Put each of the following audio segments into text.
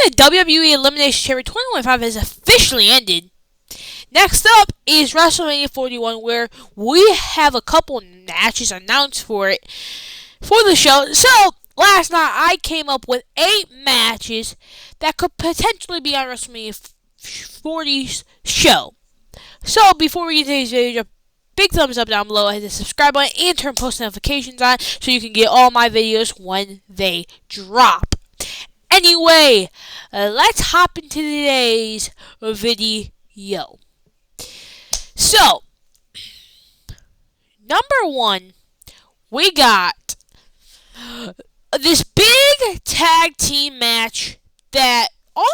the WWE Elimination Chamber 2025 has officially ended. Next up is WrestleMania 41, where we have a couple matches announced for it for the show. So, last night I came up with 8 matches that could potentially be on WrestleMania 40's show. So, before we get to today's video, big thumbs up down below, hit the subscribe button, and turn post notifications on so you can get all my videos when they drop. Anyway, let's hop into today's video. So, number 1, we got this big tag team match that all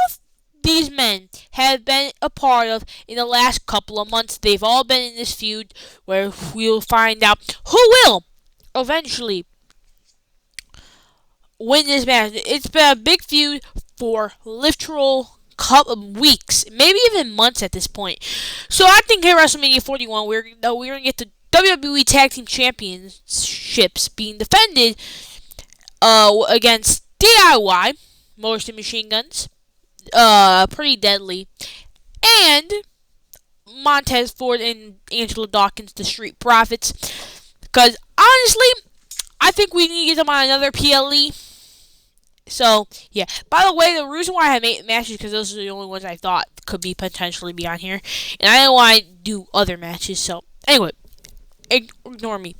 these men have been a part of in the last couple of months. They've all been in this feud where we'll find out who will eventually win this match. It's been a big feud for literal couple of weeks, maybe even months at this point. So I think at WrestleMania 41, we're gonna get the WWE Tag Team Championships being defended against DIY, Motor City Machine Guns, Pretty Deadly, and Montez Ford and Angelo Dawkins, the Street Profits. Because honestly, I think we need to get them on another PLE. So, yeah. By the way, the reason why I have 8 matches because those are the only ones I thought could be potentially be on here. And I didn't want to do other matches. So, anyway, ignore me.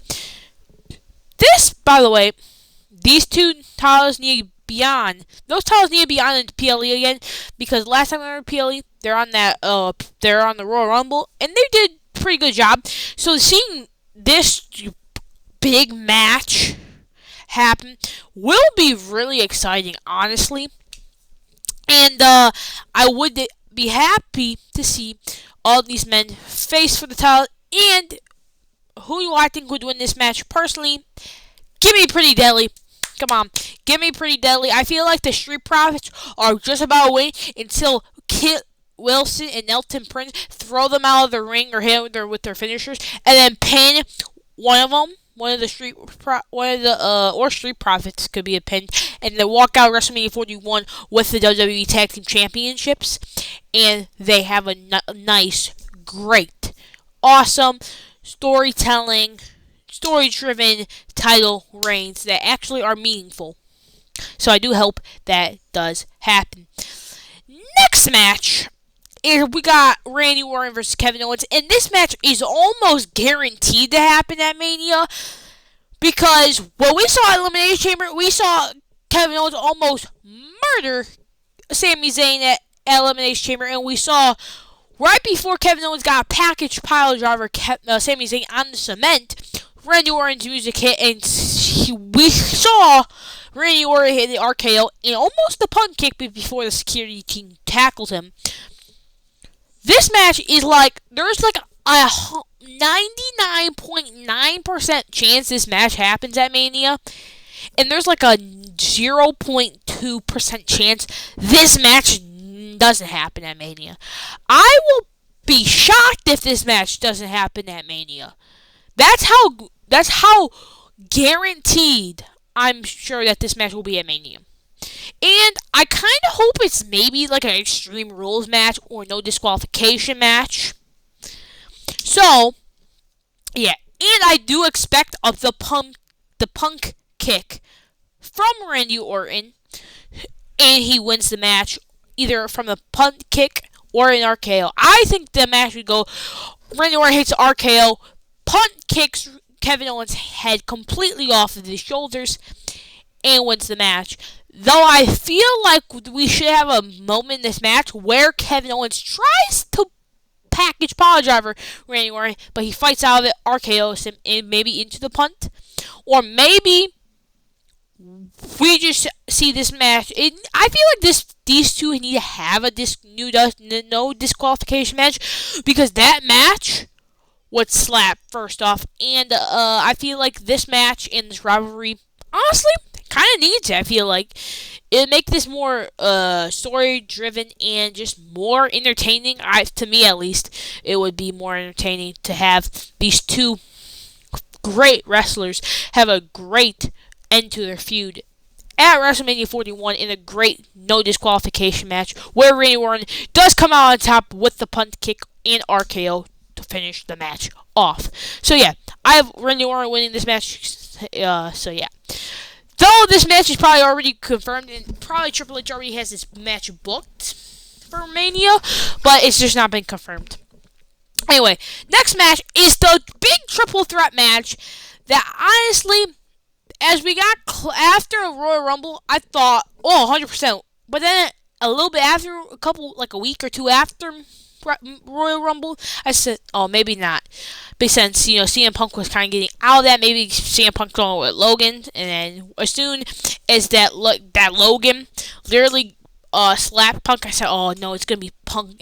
This, by the way, these 2 titles need to be on. Those titles need to be on in PLE again because last time they were in PLE, they're on they're on the Royal Rumble, and they did a pretty good job. So, seeing this big match happen will be really exciting, honestly. And I would be happy to see all these men face for the title. And who do I think would win this match personally? Give me Pretty Deadly. Come on, give me Pretty Deadly. I feel like the Street Profits are just about to win until Kit Wilson and Elton Prince throw them out of the ring or hit them with their finishers, and then pin one of them. Street Profits could be a pin, and they walk out of WrestleMania 41 with the WWE Tag Team Championships, and they have a nice, great, awesome storytelling, story-driven title reigns that actually are meaningful. So I do hope that does happen. Next match is we got Randy Orton versus Kevin Owens, and this match is almost guaranteed to happen at Mania because what we saw at Elimination Chamber, we saw Kevin Owens almost murder Sami Zayn at Elimination Chamber, and we saw right before Kevin Owens got a package pile driver Sami Zayn on the cement, Randy Orton's music hit, and we saw Randy Orton hit the RKO and almost the punt kick before the security team tackled him. This match is like, there's like a 99.9% chance this match happens at Mania. And there's like a 0.2% chance this match doesn't happen at Mania. I will be shocked if this match doesn't happen at Mania. That's how guaranteed I'm sure that this match will be at Mania. And I kind of hope it's maybe like an Extreme Rules match or no disqualification match. So, yeah. And I do expect the punk kick from Randy Orton. And he wins the match either from a punt kick or an RKO. I think the match would go Randy Orton hits RKO, punt kicks Kevin Owens' head completely off of his shoulders, and wins the match. Though I feel like we should have a moment in this match where Kevin Owens tries to package power driver Randy Orton, but he fights out of it, RKOs him, and maybe into the punt. Or maybe we just see this match. I feel like these two need to have a no disqualification match because that match would slap first off, and I feel like this match and this rivalry, honestly, kind of needs it. I feel like it'd make this more story driven and just more entertaining. To me, at least, it would be more entertaining to have these two great wrestlers have a great end to their feud at WrestleMania 41 in a great no disqualification match where Randy Orton does come out on top with the punt kick and RKO to finish the match off. So yeah, I have Randy Orton winning this match. So yeah. Though this match is probably already confirmed, and probably Triple H already has this match booked for Mania, but it's just not been confirmed. Anyway, next match is the big triple threat match that honestly, as we got after Royal Rumble, I thought, 100%. But then a little bit after, like a week or two after Royal Rumble, I said, maybe not. But since, CM Punk was kind of getting out of that, maybe CM Punk going with Logan, and then as soon as that Logan literally slapped Punk, I said, oh no, it's gonna be Punk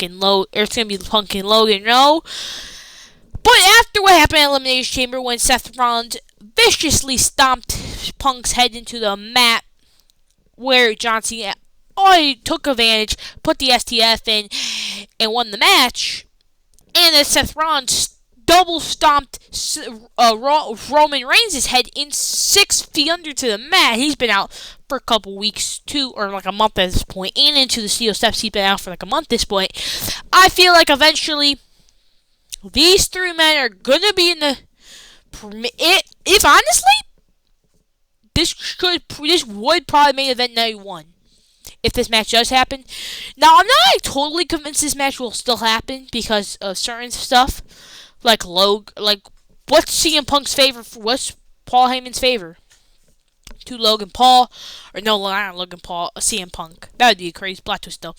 and Logan, no. But after what happened at Elimination Chamber when Seth Rollins viciously stomped Punk's head into the mat, where John Cena took advantage, put the STF in, and won the match, and then Seth Rollins double stomped Roman Reigns' head in 6 feet under to the mat. He's been out for a couple weeks, or like a month at this point, and into the steel steps, he's been out for like a month at this point. I feel like eventually these three men are gonna be in the. If honestly, this would probably main event night 1 if this match does happen. Now I'm not totally convinced this match will still happen because of certain stuff, like what's CM Punk's favor? What's Paul Heyman's favor? To Logan Paul, or no, not Logan Paul, CM Punk. That would be a crazy plot twist though.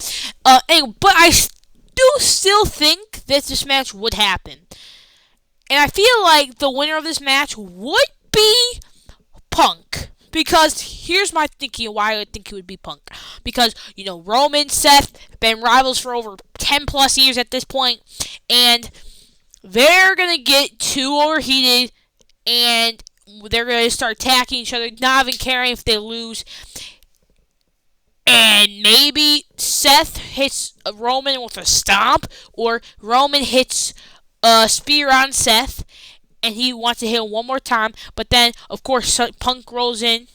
Anyway, but I do still think that this match would happen. And I feel like the winner of this match would be Punk. Because here's my thinking why I would think it would be Punk. Because, Roman, Seth, been rivals for over 10 plus years at this point. And they're going to get too overheated. And they're going to start attacking each other, not even caring if they lose. And maybe Seth hits Roman with a stomp. Or Roman hits a spear on Seth, and he wants to hit him one more time, but then, of course, Punk rolls in,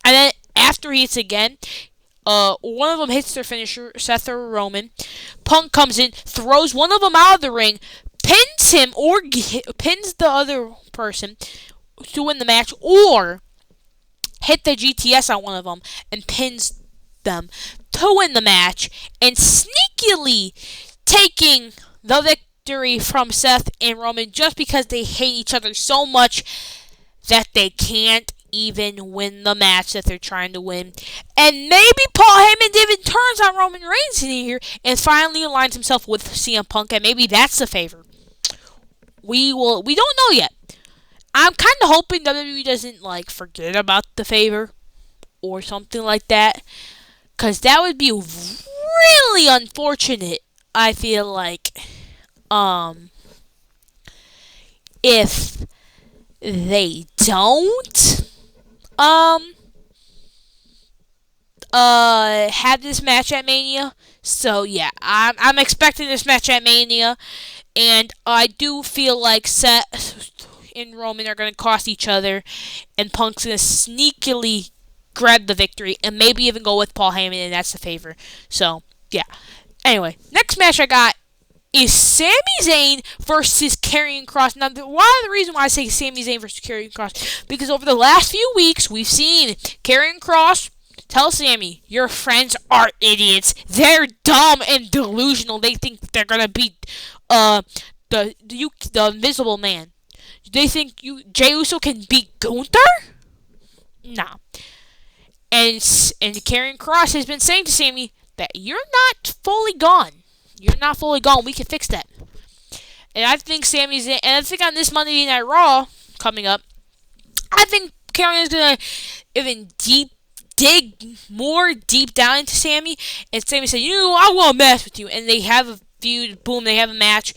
and then after he hits again, one of them hits their finisher, Seth or Roman. Punk comes in, throws one of them out of the ring, pins him, or pins the other person to win the match, or hit the GTS on one of them and pins them to win the match, and sneakily taking the victory from Seth and Roman just because they hate each other so much that they can't even win the match that they're trying to win. And maybe Paul Heyman even turns on Roman Reigns in here and finally aligns himself with CM Punk, and maybe that's the favor. We don't know yet. I'm kind of hoping WWE doesn't forget about the favor or something like that, because that would be really unfortunate. I feel like if they don't have this match at Mania. So yeah, I'm expecting this match at Mania, and I do feel like Seth and Roman are gonna cost each other, and Punk's gonna sneakily grab the victory and maybe even go with Paul Heyman, and that's the favor. So yeah. Anyway, next match I got is Sami Zayn versus Karrion Kross. Now, one of the reasons why I say Sami Zayn versus Karrion Kross, because over the last few weeks, we've seen Karrion Kross tell Sami, your friends are idiots. They're dumb and delusional. They think they're going to beat the Invisible Man. They think Jey Uso can beat Gunther? Nah. And Karrion Kross has been saying to Sami that you're not fully gone. You're not fully gone. We can fix that. And I think Sami's in. And I think on this Monday Night Raw coming up, I think Karrion's going to even dig more deep down into Sami. And Sami said, I want to mess with you. And they have a feud. Boom, they have a match.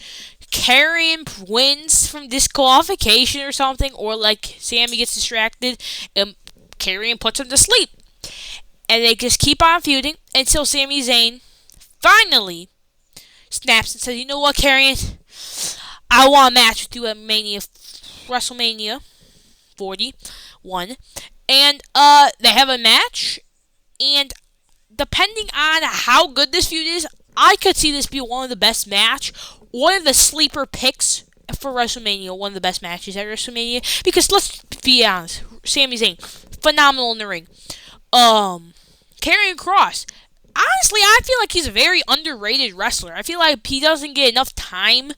Karrion wins from disqualification or something. Or Sami gets distracted. And Karrion puts him to sleep. And they just keep on feuding until Sami Zayn finally snaps and says, you know what, Karrion? I want a match with you at WrestleMania 41. And they have a match, and depending on how good this feud is, I could see this be one of the best match, one of the sleeper picks for WrestleMania, one of the best matches at WrestleMania. Because let's be honest, Sami Zayn, phenomenal in the ring. Karrion Kross, honestly, I feel like he's a very underrated wrestler. I feel like he doesn't get enough time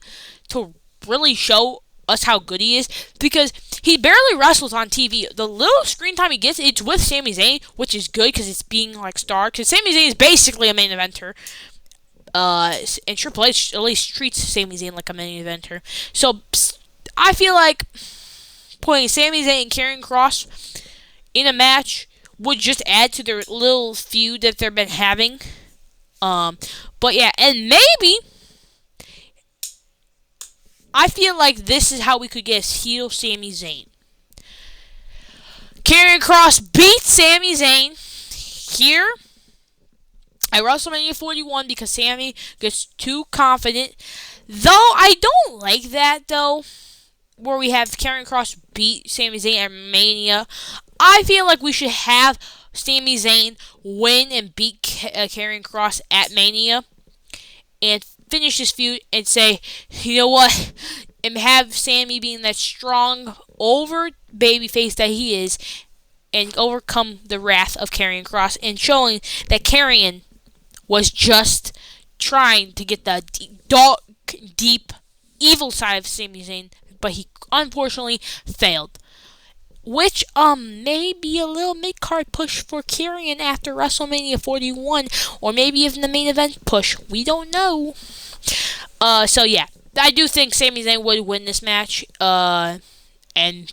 to really show us how good he is because he barely wrestles on TV. The little screen time he gets, it's with Sami Zayn, which is good because it's being like star. Because Sami Zayn is basically a main eventer. And Triple H at least treats Sami Zayn like a main eventer. So I feel like putting Sami Zayn and Karrion Kross in a match would just add to their little feud that they've been having. But yeah, and maybe I feel like this is how we could get heel Sami Zayn. Karrion Kross beats Sami Zayn here at WrestleMania 41 because Sami gets too confident. Though I don't like that though, where we have Karrion Kross beat Sami Zayn at Mania. I feel like we should have Sami Zayn win and beat Karrion Kross at Mania and finish this feud and say, you know what, and have Sami being that strong over babyface that he is and overcome the wrath of Karrion Kross and showing that Karrion was just trying to get the dark, deep, evil side of Sami Zayn, but he unfortunately failed. Which may be a little mid-card push for Karrion after WrestleMania 41, or maybe even the main event push. We don't know. So yeah, I do think Sami Zayn would win this match, and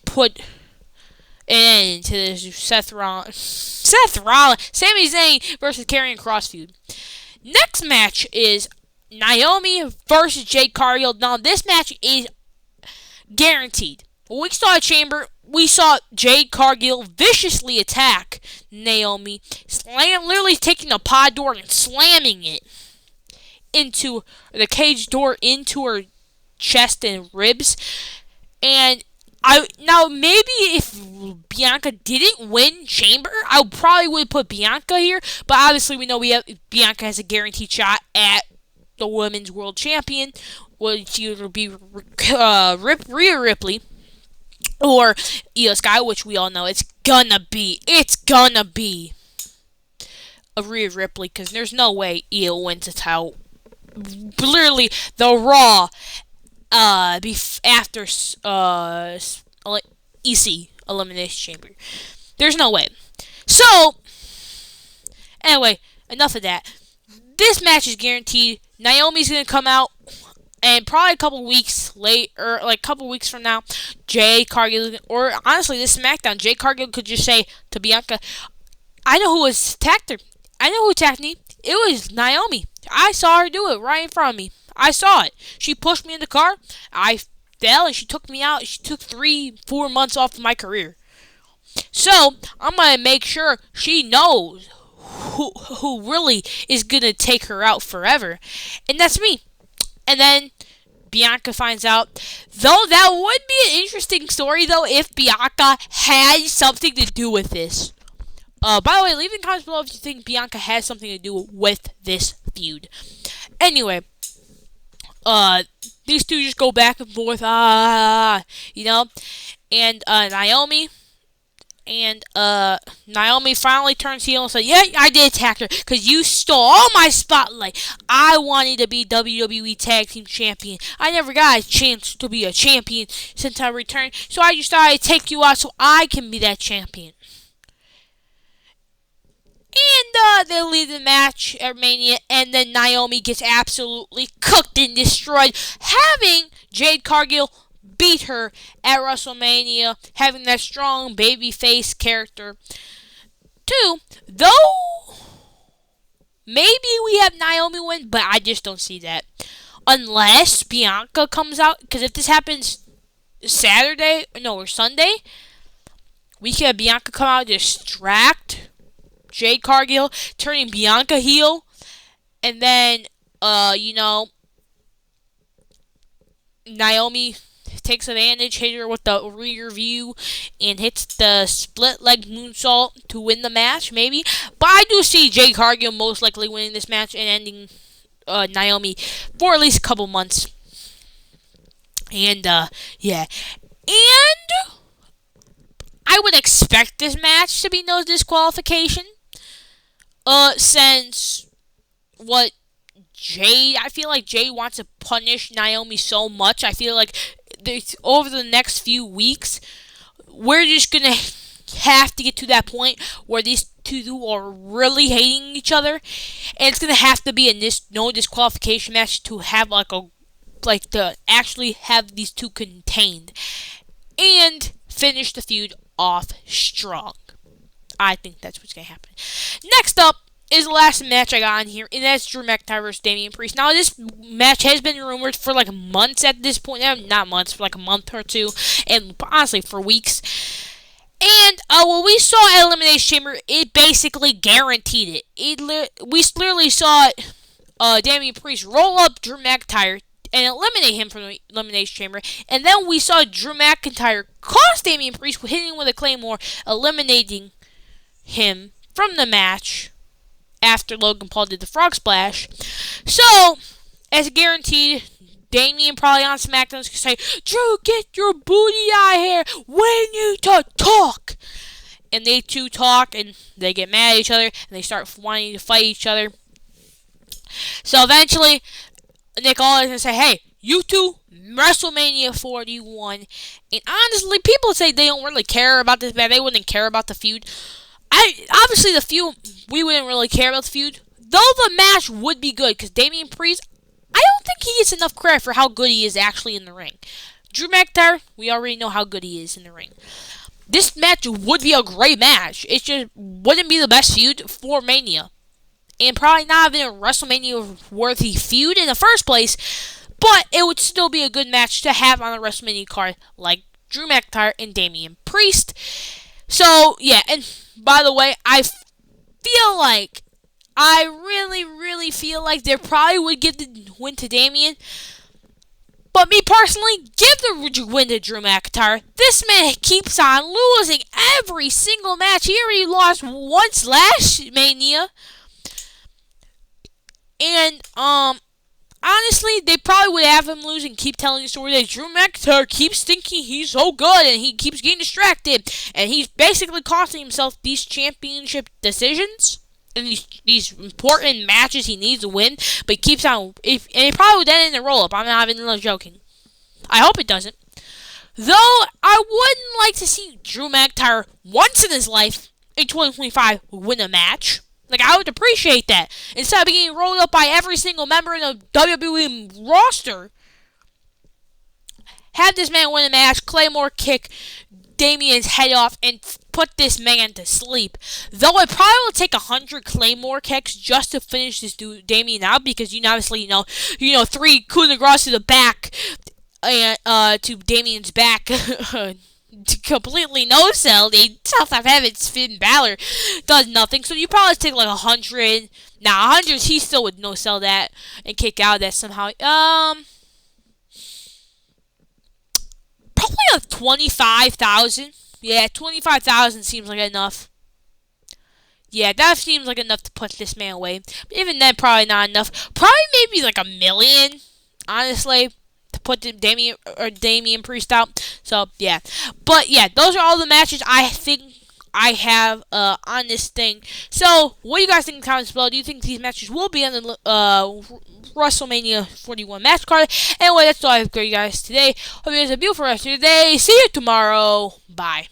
put an end to this Sami Zayn versus Karrion Kross feud. Next match is Naomi versus Jade Cargill. Now this match is guaranteed. When we saw a Chamber, we saw Jade Cargill viciously attack Naomi, literally taking a pod door and slamming it into the cage door into her chest and ribs. And now maybe if Bianca didn't win Chamber, I probably would put Bianca here. But obviously we know Bianca has a guaranteed shot at the Women's World Champion, which either be Rhea Ripley or Io Sky, which we all know it's gonna be a Rhea Ripley, because there's no way Io wins the title. Literally, the Raw after EC Elimination Chamber. There's no way. So, anyway, enough of that. This match is guaranteed. Naomi's gonna come out, and probably a couple weeks later, like a couple weeks from now, Jade Cargill, or honestly, this SmackDown, Jade Cargill could just say to Bianca, I know who attacked her. I know who attacked me. It was Naomi. I saw her do it right in front of me. I saw it. She pushed me in the car. I fell, and she took me out. She took 3-4 months off of my career. So, I'm going to make sure she knows who really is going to take her out forever. And that's me. And then Bianca finds out. Though that would be an interesting story, though, if Bianca had something to do with this. By the way, leave in the comments below if you think Bianca has something to do with this feud. Anyway, these two just go back and forth, you know, and Naomi finally turns heel and says, yeah, I did attack her because you stole all my spotlight. I wanted to be WWE Tag Team Champion. I never got a chance to be a champion since I returned, so I just thought I'd take you out so I can be that champion. And they leave the match at Mania, and then Naomi gets absolutely cooked and destroyed, having Jade Cargill beat her at WrestleMania, having that strong babyface character. Too, though, maybe we have Naomi win, but I just don't see that. Unless Bianca comes out, because if this happens or Sunday, we could have Bianca come out, distract Jade Cargill, turning Bianca heel, and then, Naomi takes advantage, hits her with the rear view, and hits the split leg moonsault to win the match, maybe. But I do see Jade Cargill most likely winning this match and ending Naomi for at least a couple months. And, yeah. And I would expect this match to be no disqualification. Since what I feel like Jade wants to punish Naomi so much. I feel like over the next few weeks, we're just gonna have to get to that point where these two are really hating each other, and it's gonna have to be a no disqualification match to have to actually have these two contained and finish the feud off strong. I think that's what's going to happen. Next up is the last match I got on here, and that's Drew McIntyre versus Damian Priest. Now, this match has been rumored for months at this point. Not months, for a month or two, and honestly, for weeks. And when we saw Elimination Chamber, it basically guaranteed it. We clearly saw Damian Priest roll up Drew McIntyre and eliminate him from the Elimination Chamber. And then we saw Drew McIntyre cost Damian Priest, hitting him with a Claymore, eliminating him from the match after Logan Paul did the frog splash. So, as guaranteed, Damian probably on SmackDown is going to say, Drew, get your booty out here. We need to talk. And they two talk, and they get mad at each other, and they start wanting to fight each other. So, eventually, Nick Aldis is going to say, hey, you two, WrestleMania 41. And honestly, people say they don't really care about this match. They wouldn't care about the feud. Obviously, the feud, we wouldn't really care about the feud. Though the match would be good, because Damian Priest, I don't think he gets enough credit for how good he is actually in the ring. Drew McIntyre, we already know how good he is in the ring. This match would be a great match. It just wouldn't be the best feud for Mania. And probably not even a WrestleMania-worthy feud in the first place. But it would still be a good match to have on a WrestleMania card, like Drew McIntyre and Damian Priest. So, yeah, and by the way, I really feel like they probably would give the win to Damian. But me personally, give the win to Drew McIntyre. This man keeps on losing every single match. He already lost once last Mania. And, honestly, they probably would have him lose and keep telling the story that Drew McIntyre keeps thinking he's so good and he keeps getting distracted. And he's basically costing himself these championship decisions and these important matches he needs to win. But he keeps on, and he probably would end in a roll-up. I'm not even joking. I hope it doesn't. Though, I wouldn't like to see Drew McIntyre once in his life in 2025 win a match. I would appreciate that. Instead of being rolled up by every single member in the WWE roster, have this man win a match, Claymore kick Damian's head off, and put this man to sleep. Though it probably will take 100 Claymore kicks just to finish this dude Damian out, because obviously, 3 coup de grace to the back, and to Damian's back. Completely no-sell. The South of Heaven's Finn Balor does nothing. So you probably take 100. Now 100, he still would no-sell that and kick out of that somehow. Probably 25,000. Yeah, 25,000 seems like enough. Yeah, that seems like enough to put this man away. But even then, probably not enough. Probably maybe $1 million, honestly, to put Damian Priest out. So, yeah. But, yeah, those are all the matches I think I have on this thing. So, what do you guys think in the comments below? Do you think these matches will be on the WrestleMania 41 match card? Anyway, that's all I have for you guys today. Hope you guys have a beautiful rest of your day. See you tomorrow. Bye.